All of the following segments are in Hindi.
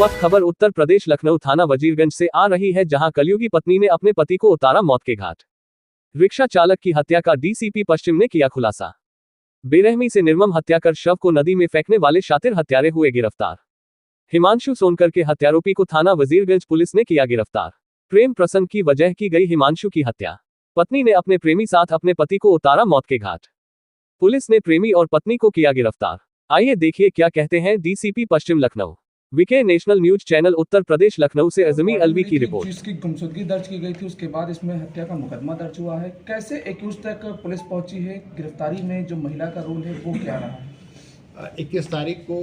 वक्त खबर उत्तर प्रदेश लखनऊ थाना वजीरगंज से आ रही है, जहां कलयुगी पत्नी ने अपने पति को उतारा मौत के घाट। रिक्शा चालक की हत्या का डीसीपी पश्चिम ने किया खुलासा। बेरहमी से निर्मम हत्या कर शव को नदी में फेंकने वाले शातिर हत्यारे हुए गिरफ्तार। हिमांशु सोनकर के हत्यारोपी को थाना वजीरगंज पुलिस ने किया गिरफ्तार। प्रेम प्रसंग की वजह की गई हिमांशु की हत्या। पत्नी ने अपने प्रेमी साथ अपने पति को उतारा मौत के घाट। पुलिस ने प्रेमी और पत्नी को किया गिरफ्तार। आइए देखिए क्या कहते हैं डीसीपी पश्चिम Lucknow. VK national news channel Uttar Pradesh Lucknow से अजमी अलवी की रिपोर्ट। जिसकी गुमशुदगी दर्ज की गई थी, उसके बाद इसमें हत्या का मुकदमा दर्ज हुआ है। कैसे एक्यूज तक पुलिस पहुंची है? गिरफ्तारी में जो महिला का रोल है वो क्या रहा है? 21 तारीख को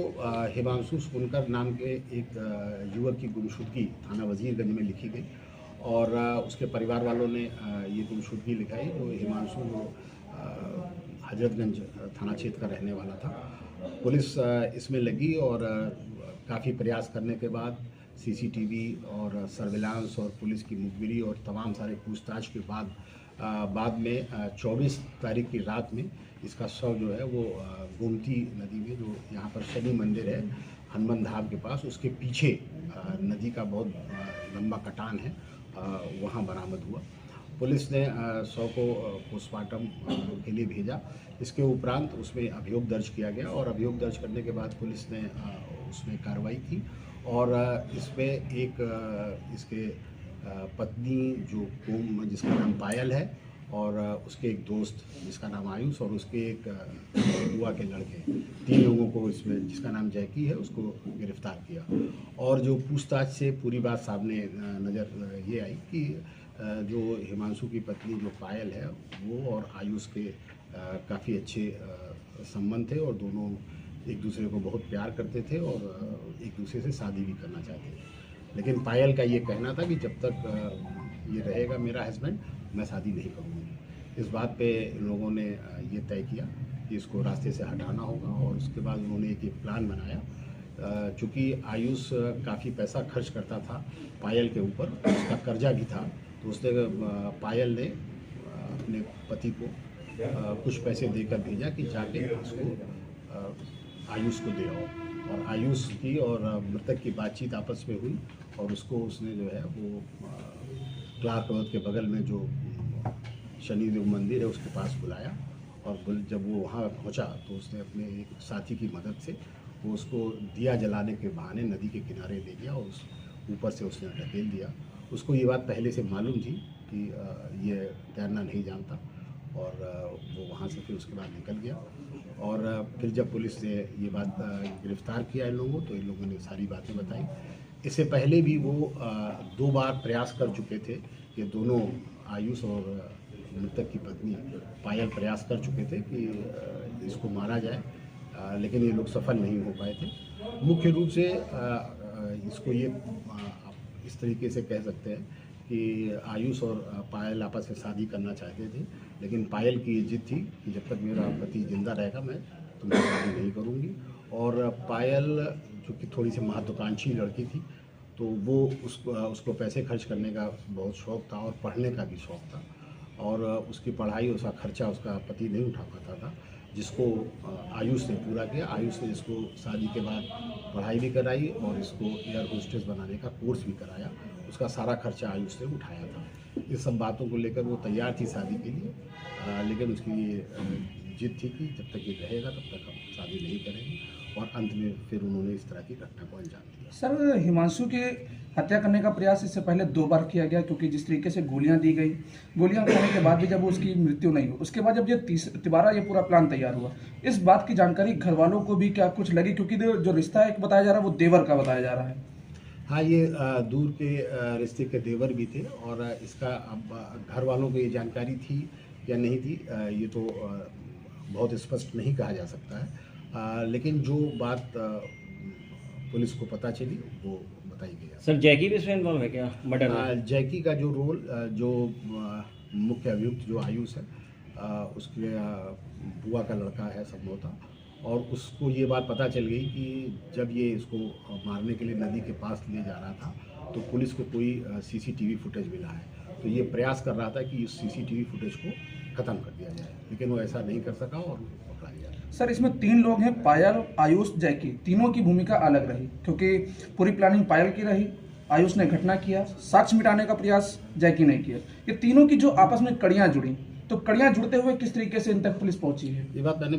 हिमांशु सोनकर नाम के एक युवक की गुमशुदगी थाना वजीरगंज में लिखी गई और उसके परिवार वालों ने ये गुमशुदगी लिखाई। जो हिमांशु हजरतगंज थाना क्षेत्र का रहने वाला था। पुलिस इसमें लगी और काफ़ी प्रयास करने के बाद सीसीटीवी और सर्विलांस और पुलिस की मुखबिरी और तमाम सारे पूछताछ के बाद में 24 तारीख की रात में इसका शव जो है वो गोमती नदी में, जो यहाँ पर शनि मंदिर है हनुमान धाम के पास, उसके पीछे नदी का बहुत लंबा कटान है, वहाँ बरामद हुआ। पुलिस ने शव को पोस्टमार्टम के लिए भेजा। इसके उपरांत उसमें अभियोग दर्ज किया गया और अभियोग दर्ज करने के बाद पुलिस ने उसमें कार्रवाई की और इसमें एक इसके पत्नी जो जिसका नाम पायल है और उसके एक दोस्त जिसका नाम आयुष और उसके एक बुआ के लड़के, 3 लोगों को इसमें, जिसका नाम जैकी है, उसको गिरफ्तार किया। और जो पूछताछ से पूरी बात सामने नज़र ये आई कि जो हिमांशु की पत्नी जो पायल है वो और आयुष के काफ़ी अच्छे संबंध थे और दोनों एक दूसरे को बहुत प्यार करते थे और एक दूसरे से शादी भी करना चाहते थे। लेकिन पायल का ये कहना था कि जब तक ये रहेगा मेरा हस्बैंड, मैं शादी नहीं करूँगी। इस बात पे लोगों ने ये तय किया कि इसको रास्ते से हटाना होगा और उसके बाद उन्होंने एक प्लान बनाया। चूँकि आयुष काफ़ी पैसा खर्च करता था पायल के ऊपर, उसका कर्जा भी था, तो उसने पायल ने अपने पति को कुछ पैसे देकर भेजा कि जाके उसको आयुष को दे आओ। और आयुष की और मृतक की बातचीत आपस में हुई और उसको उसने जो है वो क्लार्क रोड के बगल में जो शनिदेव मंदिर है उसके पास बुलाया और जब वो वहाँ पहुँचा तो उसने अपने एक साथी की मदद से वो उसको दिया जलाने के बहाने नदी के किनारे ले गया और उस ऊपर से उसने ढकेल दिया। उसको ये बात पहले से मालूम थी कि ये तैरना नहीं जानता और वो वहाँ से फिर उसके बाद निकल गया। और फिर जब पुलिस ने ये बात गिरफ्तार किया इन लोगों, तो इन लोगों ने सारी बातें बताई। इससे पहले भी वो 2 बार प्रयास कर चुके थे कि दोनों आयुष और मृतक की पत्नी पायल प्रयास कर चुके थे कि इसको मारा जाए, लेकिन ये लोग सफल नहीं हो पाए थे। मुख्य रूप से इसको ये इस तरीके से कह सकते हैं कि आयुष और पायल आपस में शादी करना चाहते थे, लेकिन पायल की ये जिद थी कि जब तक मेरा पति जिंदा रहेगा मैं तुमसे शादी नहीं करूँगी। और पायल जो कि थोड़ी सी महत्वाकांक्षी लड़की थी, तो वो उसको पैसे खर्च करने का बहुत शौक़ था और पढ़ने का भी शौक़ था और उसकी पढ़ाई, उसका खर्चा उसका पति नहीं उठा पाता था, जिसको आयुष ने पूरा किया। आयुष ने इसको शादी के बाद पढ़ाई भी कराई और इसको एयर होस्टेस बनाने का कोर्स भी कराया। उसका सारा खर्चा आयुष ने उठाया था। इस सब बातों को लेकर वो तैयार थी शादी के लिए, लेकिन उसकी ये जिद थी कि जब तक ये रहेगा तब तक हम शादी नहीं करेंगे और अंत में फिर उन्होंने इस तरह की घटना को अंजाम दिया। सर, हिमांशु के हत्या करने का प्रयास इससे पहले 2 बार किया गया, क्योंकि जिस तरीके से गोलियां दी गई, गोलियां खाने के बाद भी जब उसकी मृत्यु नहीं हुई, उसके बाद जब ये तिबारा ये पूरा प्लान तैयार हुआ, इस बात की जानकारी घर वालों को भी क्या कुछ लगी? क्योंकि जो रिश्ता एक बताया जा रहा है वो देवर का बताया जा रहा है। हाँ, ये दूर के रिश्ते के देवर भी थे और इसका अब घर वालों को ये जानकारी थी या नहीं थी, ये तो बहुत स्पष्ट नहीं कहा जा सकता है, लेकिन जो बात पुलिस को पता चली वो बताई गई। सर, जैकी भी इसमें इन्वॉल्व है क्या मर्डर में? जैकी का जो रोल, जो मुख्य अभियुक्त जो आयुष है, उसके बुआ का लड़का है संभवतः, और उसको ये बात पता चल गई कि जब ये इसको मारने के लिए नदी के पास ले जा रहा था तो पुलिस को कोई सीसीटीवी फुटेज मिला है, तो ये प्रयास कर रहा था कि इस सीसीटीवी फुटेज को ख़त्म कर दिया जाए, लेकिन वो ऐसा नहीं कर सका और पकड़ा गया। सर इसमें 3 लोग हैं, पायल, आयुष, जैकी। तीनों की भूमिका अलग रही क्योंकि पूरी प्लानिंग पायल की रही, आयुष ने घटना किया, साक्ष्य मिटाने का प्रयास जैकी ने किया। ये तीनों की जो आपस में कड़ियां जुड़ी, तो कड़ियां जुड़ते हुए किस तरीके से इन तक पुलिस पहुंची है? ये बात मैंने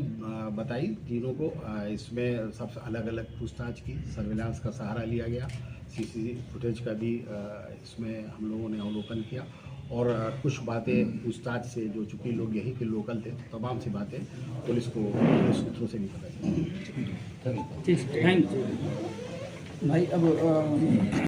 बताई तीनों को। इसमें सबसे अलग अलग पूछताछ की, सर्विलांस का सहारा लिया गया, सीसीटीवी फुटेज का भी इसमें हम लोगों ने अवलोकन किया और कुछ बातें पूछताछ से जो चूंकि लोग यहीं के लोकल थे, तमाम सी बातें पुलिस सूत्रों से भी पता चली। Thank you. भाई अब